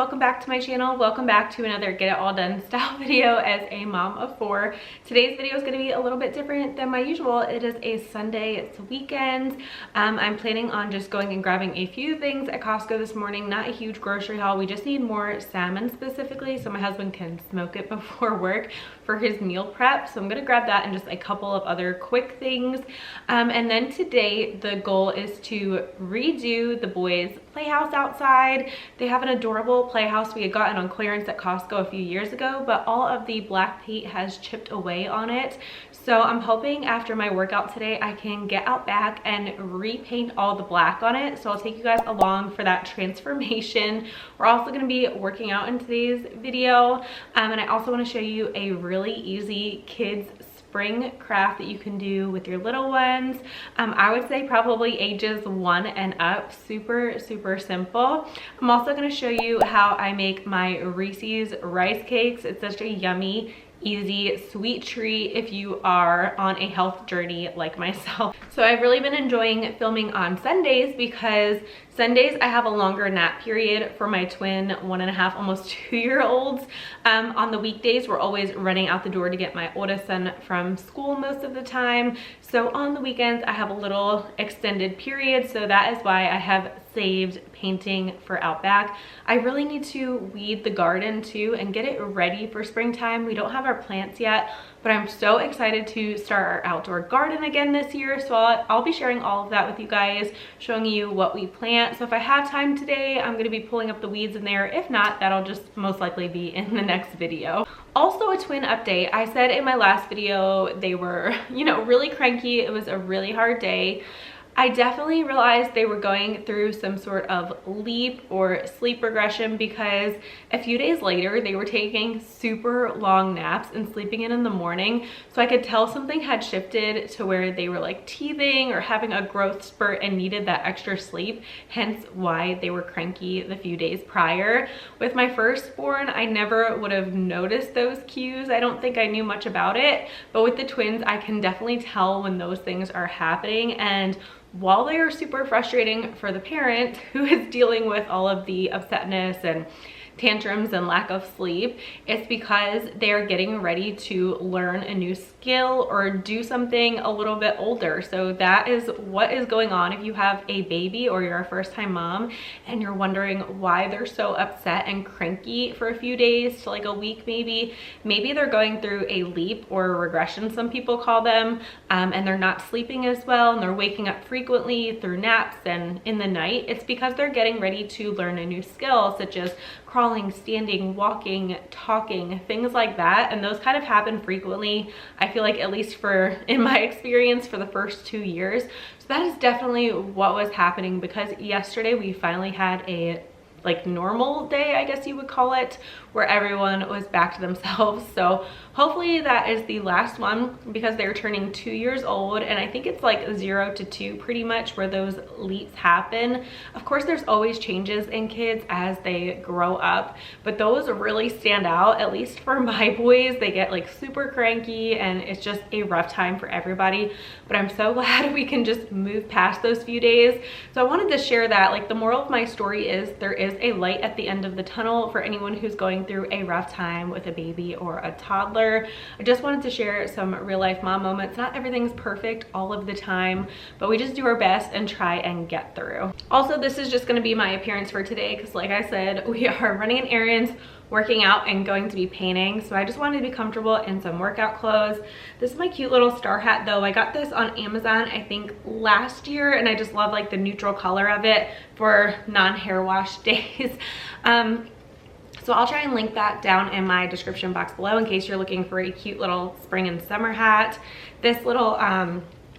welcome back to my channel. Welcome back to another get it all done style video as a mom of 4. Today's video is going to be a little bit different than my usual. It is a Sunday, it's a weekend. I'm planning on just going and grabbing a few things at Costco this morning. Not a huge grocery haul. We just need more salmon specifically so my husband can smoke it before work for his meal prep. So I'm going to grab that and just a couple of other quick things. And then today the goal is to redo the boys' playhouse outside. They have an adorable playhouse we had gotten on clearance at Costco a few years ago, but all of the black paint has chipped away on it. So I'm hoping after my workout today I can get out back and repaint all the black on it. So I'll take you guys along for that transformation. We're also going to be working out in today's video, and I also want to show you a really easy kids spring craft that you can do with your little ones. I would say probably ages 1 and up. Super simple. I'm also going to show you how I make my Reese's rice cakes. It's such a yummy, easy, sweet treat if you are on a health journey like myself. So I've really been enjoying filming on Sundays because Sundays I have a longer nap period for my twin 1.5, almost 2-year-olds. On the weekdays we're always running out the door to get my oldest son from school most of the time. So on the weekends I have a little extended period, so that is why I have saved painting for out back. I really need to weed the garden too and get it ready for springtime. We don't have our plants yet, but I'm so excited to start our outdoor garden again this year. So I'll be sharing all of that with you guys, showing you what we plant. So if I have time today, I'm gonna be pulling up the weeds in there. If not, that'll just most likely be in the next video. Also a twin update. I said in my last video, they were, really cranky. It was a really hard day. I definitely realized they were going through some sort of leap or sleep regression because a few days later they were taking super long naps and sleeping in the morning. So I could tell something had shifted to where they were like teething or having a growth spurt and needed that extra sleep, hence why they were cranky the few days prior. With my firstborn, I never would have noticed those cues. I don't think I knew much about it, but with the twins, I can definitely tell when those things are happening. And while they are super frustrating for the parent who is dealing with all of the upsetness and tantrums and lack of sleep, it's because they're getting ready to learn a new skill or do something a little bit older. So that is what is going on if you have a baby or you're a first-time mom and you're wondering why they're so upset and cranky for a few days to like a week maybe. Maybe they're going through a leap or regression, some people call them, and they're not sleeping as well and they're waking up frequently through naps and in the night. It's because they're getting ready to learn a new skill, such as crawling, standing, walking, talking, things like that. And those kind of happen frequently, I feel like, at least in my experience, for the first 2 years. So that is definitely what was happening, because yesterday we finally had a normal day, I guess you would call it, where everyone was back to themselves. So hopefully that is the last one, because they're turning 2 years old, and I think it's like 0 to 2 pretty much where those leaps happen. Of course there's always changes in kids as they grow up, but those really stand out. At least for my boys, they get like super cranky and it's just a rough time for everybody. But I'm so glad we can just move past those few days. So I wanted to share that, like, the moral of my story is there is a light at the end of the tunnel for anyone who's going through a rough time with a baby or a toddler. I just wanted to share some real life mom moments. Not everything's perfect all of the time, but we just do our best and try and get through. Also, this is just going to be my appearance for today because, like I said, we are running an errand, working out, and going to be painting. So I just wanted to be comfortable in some workout clothes. This is my cute little star hat though. I got this on Amazon, I think last year, and I just love like the neutral color of it for non-hair wash days. So I'll try and link that down in my description box below in case you're looking for a cute little spring and summer hat. This little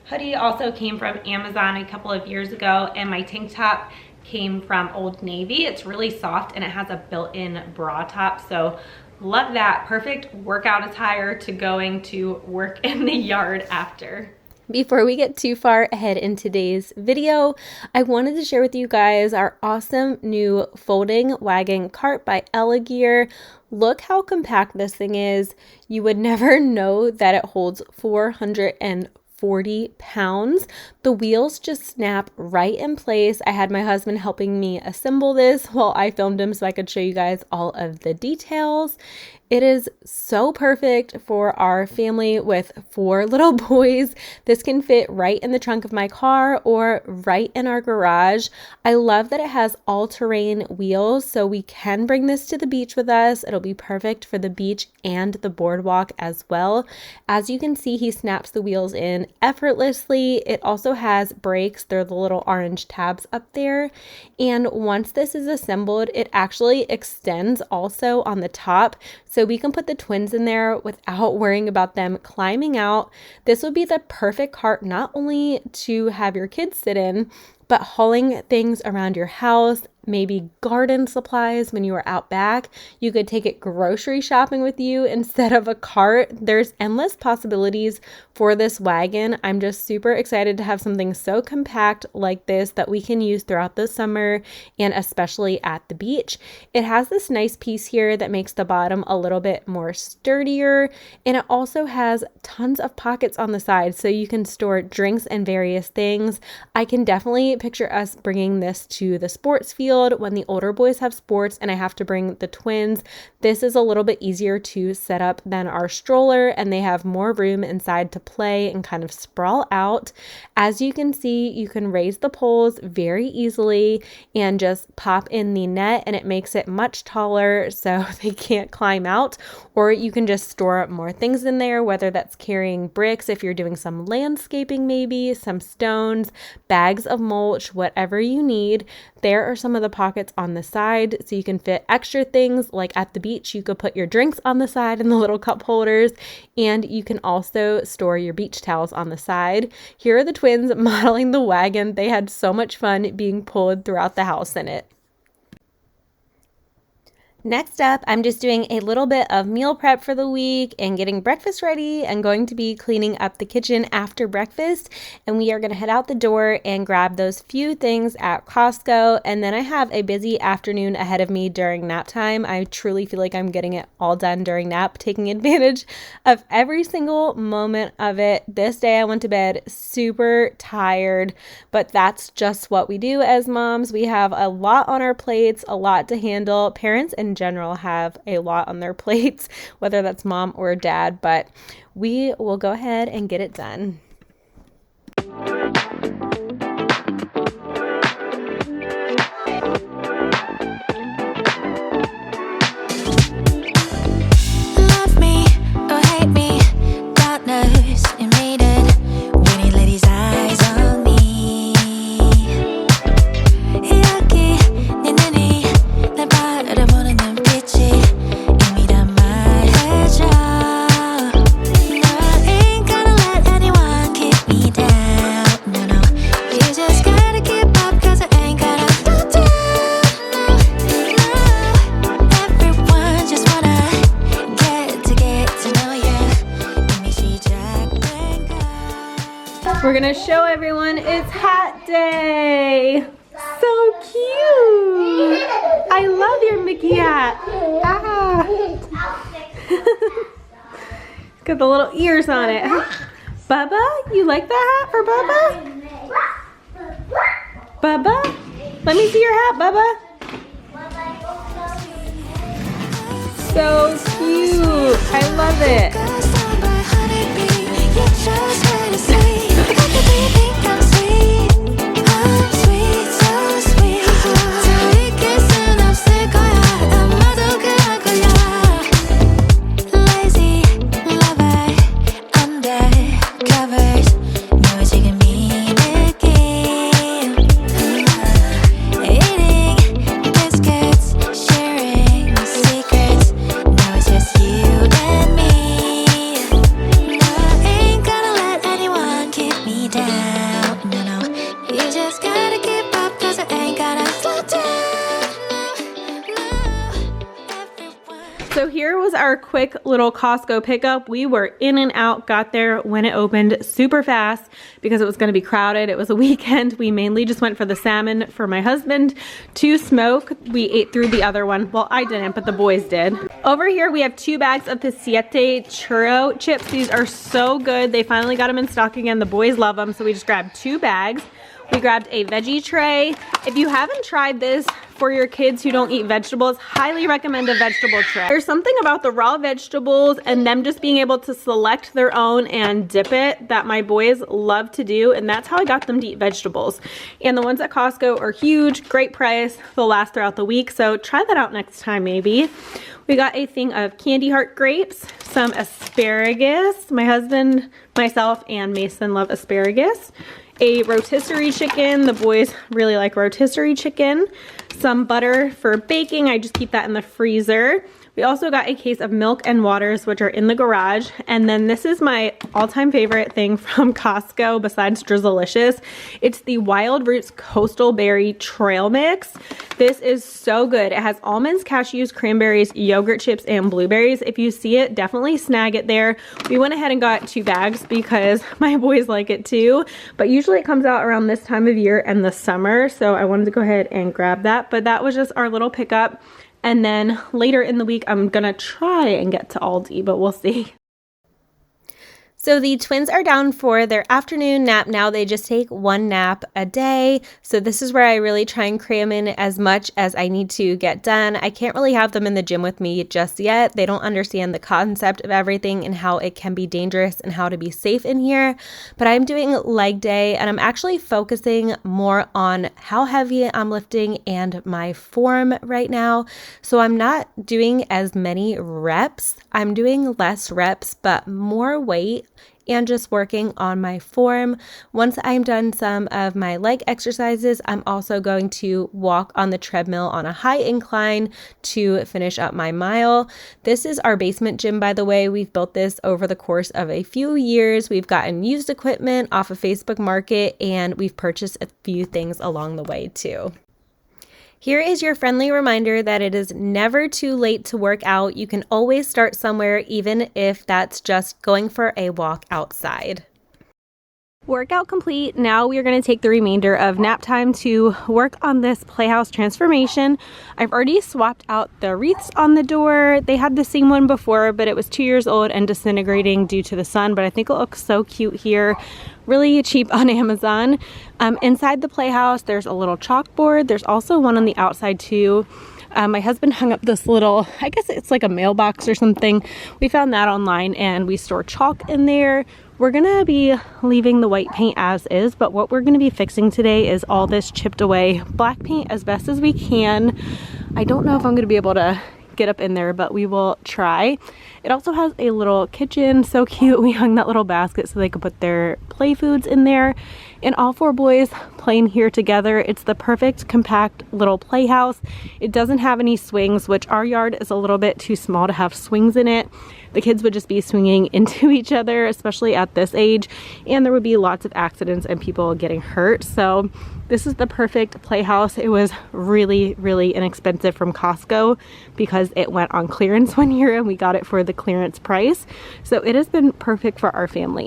hoodie also came from Amazon a couple of years ago, and my tank top came from Old Navy. It's really soft and it has a built-in bra top, so love that. Perfect workout attire to going to work in the yard after. Before we get too far ahead in today's video, I wanted to share with you guys our awesome new folding wagon cart by Ella Gear. Look how compact this thing is. You would never know that it holds 440 40 pounds. The wheels just snap right in place. I had my husband helping me assemble this while I filmed him so I could show you guys all of the details. It is so perfect for our family with 4 little boys. This can fit right in the trunk of my car or right in our garage. I love that it has all-terrain wheels, so we can bring this to the beach with us. It'll be perfect for the beach and the boardwalk as well. As you can see, he snaps the wheels in effortlessly. It also has brakes. They're the little orange tabs up there. And once this is assembled, it actually extends also on the top. So we can put the twins in there without worrying about them climbing out. This would be the perfect cart not only to have your kids sit in, but hauling things around your house, maybe garden supplies when you are out back. You could take it grocery shopping with you instead of a cart. There's endless possibilities for this wagon. I'm just super excited to have something so compact like this that we can use throughout the summer and especially at the beach. It has this nice piece here that makes the bottom a little bit more sturdier, and it also has tons of pockets on the side so you can store drinks and various things. I can definitely picture us bringing this to the sports field when the older boys have sports and I have to bring the twins. This is a little bit easier to set up than our stroller, and they have more room inside to play and kind of sprawl out. As you can see, you can raise the poles very easily and just pop in the net, and it makes it much taller so they can't climb out. Or you can just store more things in there, whether that's carrying bricks if you're doing some landscaping, maybe some stones, bags of mulch, whatever you need. There are some of the pockets on the side so you can fit extra things. Like at the beach, you could put your drinks on the side in the little cup holders, and you can also store your beach towels on the side. Here are the twins modeling the wagon. They had so much fun being pulled throughout the house in it. Next up, I'm just doing a little bit of meal prep for the week and getting breakfast ready and going to be cleaning up the kitchen after breakfast. And we are going to head out the door and grab those few things at Costco. And then I have a busy afternoon ahead of me during nap time. I truly feel like I'm getting it all done during nap, taking advantage of every single moment of it. This day I went to bed super tired, but that's just what we do as moms. We have a lot on our plates, a lot to handle. Parents in general have a lot on their plates, whether that's mom or dad, but we will go ahead and get it done. Love me or hate me, God knows you made it when he let his eyes on me. 여기 네 눈이 날 바라보는 눈빛이 이미 다 말해줘. No, I ain't gonna let anyone keep me down. No, no, you just gotta keep up 'cause I ain't gonna go down. No, no, everyone just wanna get to know you. 이미 시작된 걸. We're gonna show everyone it's hat day. So cute. I love your Mickey hat. Ah. Got the little ears on it. Bubba, you like that hat for Bubba? Bubba? Let me see your hat, Bubba. So cute. I love it. Anyone So here was our quick little Costco pickup. We were in and out, got there when it opened super fast because it was gonna be crowded. It was a weekend. We mainly just went for the salmon for my husband to smoke. We ate through the other one. Well, I didn't, but the boys did. Over here, we have 2 bags of the Siete churro chips. These are so good. They finally got them in stock again. The boys love them, so we just grabbed 2 bags. We grabbed a veggie tray. If you haven't tried this for your kids who don't eat vegetables, highly recommend a vegetable tray. There's something about the raw vegetables and them just being able to select their own and dip it that my boys love to do, and that's how I got them to eat vegetables. And the ones at Costco are huge, great price. They'll last throughout the week, so try that out next time maybe. We got a thing of candy heart grapes, some asparagus. My husband, myself, and Mason love asparagus. A rotisserie chicken. The boys really like rotisserie chicken. Some butter for baking. I just keep that in the freezer. We also got a case of milk and waters, which are in the garage. And then this is my all-time favorite thing from Costco besides Drizzlicious. It's the Wild Roots Coastal Berry Trail Mix. This is so good. It has almonds, cashews, cranberries, yogurt chips, and blueberries. If you see it, definitely snag it there. We went ahead and got 2 bags because my boys like it too. But usually it comes out around this time of year and the summer. So I wanted to go ahead and grab that. But that was just our little pickup. And then later in the week, I'm gonna try and get to Aldi, but we'll see. So the twins are down for their afternoon nap now. They just take 1 nap a day. So this is where I really try and cram in as much as I need to get done. I can't really have them in the gym with me just yet. They don't understand the concept of everything and how it can be dangerous and how to be safe in here. But I'm doing leg day and I'm actually focusing more on how heavy I'm lifting and my form right now. So I'm not doing as many reps. I'm doing less reps, but more weight and just working on my form. Once I'm done some of my leg exercises, I'm also going to walk on the treadmill on a high incline to finish up my mile. This is our basement gym, by the way. We've built this over the course of a few years. We've gotten used equipment off of Facebook Market, and we've purchased a few things along the way too. Here is your friendly reminder that it is never too late to work out. You can always start somewhere, even if that's just going for a walk outside. Workout complete. Now we are going to take the remainder of nap time to work on this Playhouse transformation. I've already swapped out the wreaths on the door. They had the same one before, but it was 2 years old and disintegrating due to the sun, but I think it looks so cute here. Really cheap on Amazon. Inside the Playhouse, there's a little chalkboard. There's also one on the outside too. My husband hung up this little, I guess it's like a mailbox or something. We found that online and we store chalk in there. We're gonna be leaving the white paint as is, but what we're gonna be fixing today is all this chipped away black paint as best as we can. I don't know if I'm gonna be able to get up in there, but we will try. It also has a little kitchen, so cute. We hung that little basket so they could put their play foods in there. And all 4 boys playing here together. It's the perfect compact little playhouse. It doesn't have any swings, which our yard is a little bit too small to have swings in it. The kids would just be swinging into each other, especially at this age, and there would be lots of accidents and people getting hurt. So this is the perfect playhouse. It was really, really inexpensive from Costco because it went on clearance one year and we got it for the clearance price. So it has been perfect for our family.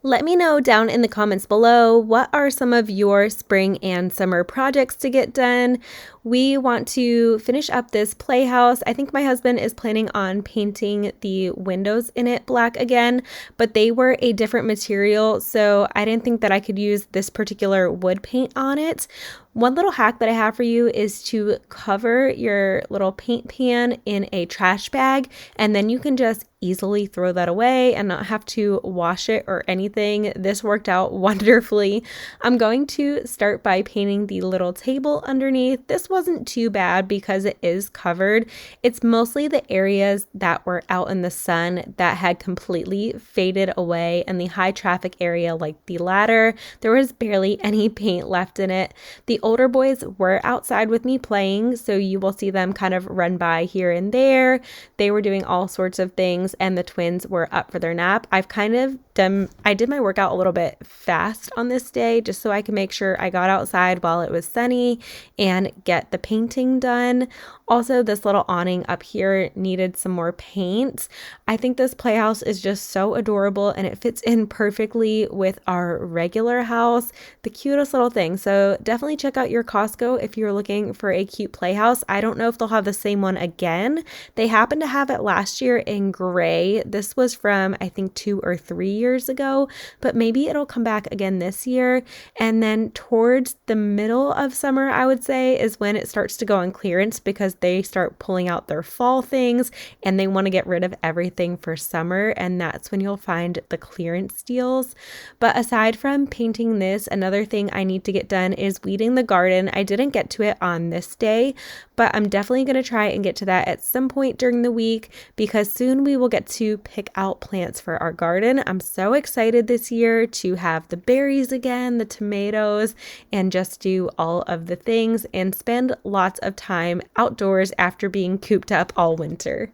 Let me know down in the comments below, what are some of your spring and summer projects to get done? We want to finish up this playhouse. I think my husband is planning on painting the windows in it black again, but they were a different material, so I didn't think that I could use this particular wood paint on it. One little hack that I have for you is to cover your little paint pan in a trash bag, and then you can just easily throw that away and not have to wash it or anything. This worked out wonderfully. I'm going to start by painting the little table underneath. This wasn't too bad because it is covered. It's mostly the areas that were out in the sun that had completely faded away, and the high traffic area like the ladder, there was barely any paint left in it. The older boys were outside with me playing, so you will see them kind of run by here and there. They were doing all sorts of things, and the twins were up for their nap. I've kind of I did my workout a little bit fast on this day just so I could make sure I got outside while it was sunny and get the painting done. Also, this little awning up here needed some more paint. I think this playhouse is just so adorable and it fits in perfectly with our regular house. The cutest little thing. So definitely check out your Costco if you're looking for a cute playhouse. I don't know if they'll have the same one again. They happened to have it last year in gray. This was from I think 2 or 3 years ago, but maybe it'll come back again this year. And then towards the middle of summer, I would say, is when it starts to go on clearance because they start pulling out their fall things and they want to get rid of everything for summer, and that's when you'll find the clearance deals. But aside from painting this, another thing I need to get done is weeding the garden. I didn't get to it on this day, but I'm definitely going to try and get to that at some point during the week because soon we will get to pick out plants for our garden. I'm so excited this year to have the berries again, the tomatoes, and just do all of the things and spend lots of time outdoors after being cooped up all winter.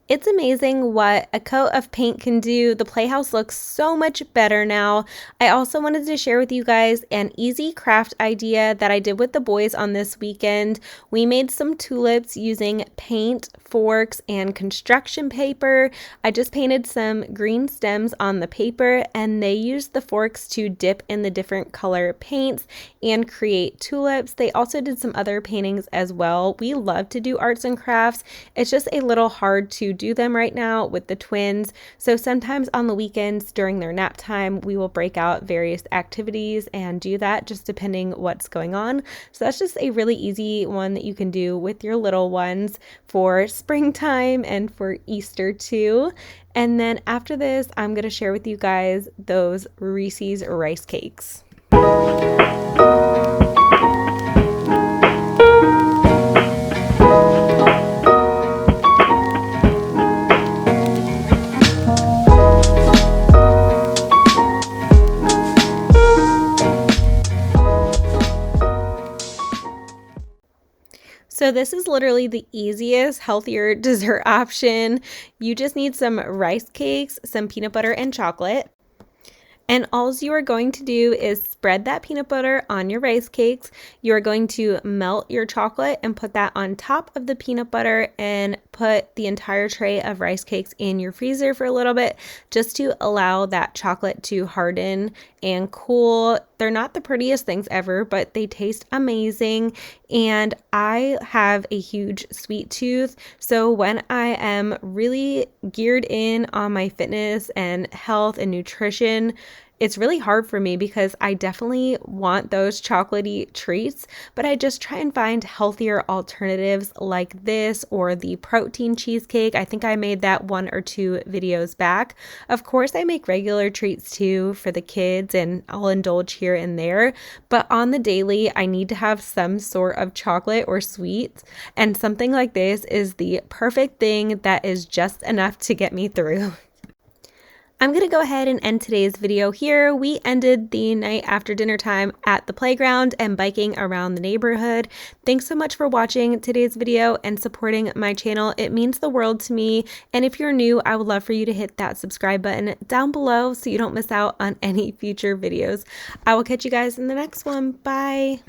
It's amazing what a coat of paint can do. The playhouse looks so much better now. I also wanted to share with you guys an easy craft idea that I did with the boys on this weekend. We made some tulips using paint, forks, and construction paper. I just painted some green stems on the paper and they used the forks to dip in the different color paints and create tulips. They also did some other paintings as well. We love to do arts and crafts. It's just a little hard to do them right now with the twins. So sometimes on the weekends during their nap time, we will break out various activities and do that just depending what's going on. So that's just a really easy one that you can do with your little ones for springtime and for Easter too. And then after this, I'm going to share with you guys those Reese's rice cakes. So this is literally the easiest, healthier dessert option. You just need some rice cakes, some peanut butter and chocolate. And all you are going to do is spread that peanut butter on your rice cakes. You are going to melt your chocolate and put that on top of the peanut butter and put the entire tray of rice cakes in your freezer for a little bit just to allow that chocolate to harden and cool. They're not the prettiest things ever, but they taste amazing. And I have a huge sweet tooth. So when I am really geared in on my fitness and health and nutrition, it's really hard for me because I definitely want those chocolatey treats, but I just try and find healthier alternatives like this or the protein cheesecake. I think I made that 1 or 2 videos back. Of course, I make regular treats too for the kids and I'll indulge here and there, but on the daily, I need to have some sort of chocolate or sweets, and something like this is the perfect thing that is just enough to get me through. I'm going to go ahead and end today's video here. We ended the night after dinner time at the playground and biking around the neighborhood. Thanks so much for watching today's video and supporting my channel. It means the world to me. And if you're new, I would love for you to hit that subscribe button down below so you don't miss out on any future videos. I will catch you guys in the next one. Bye.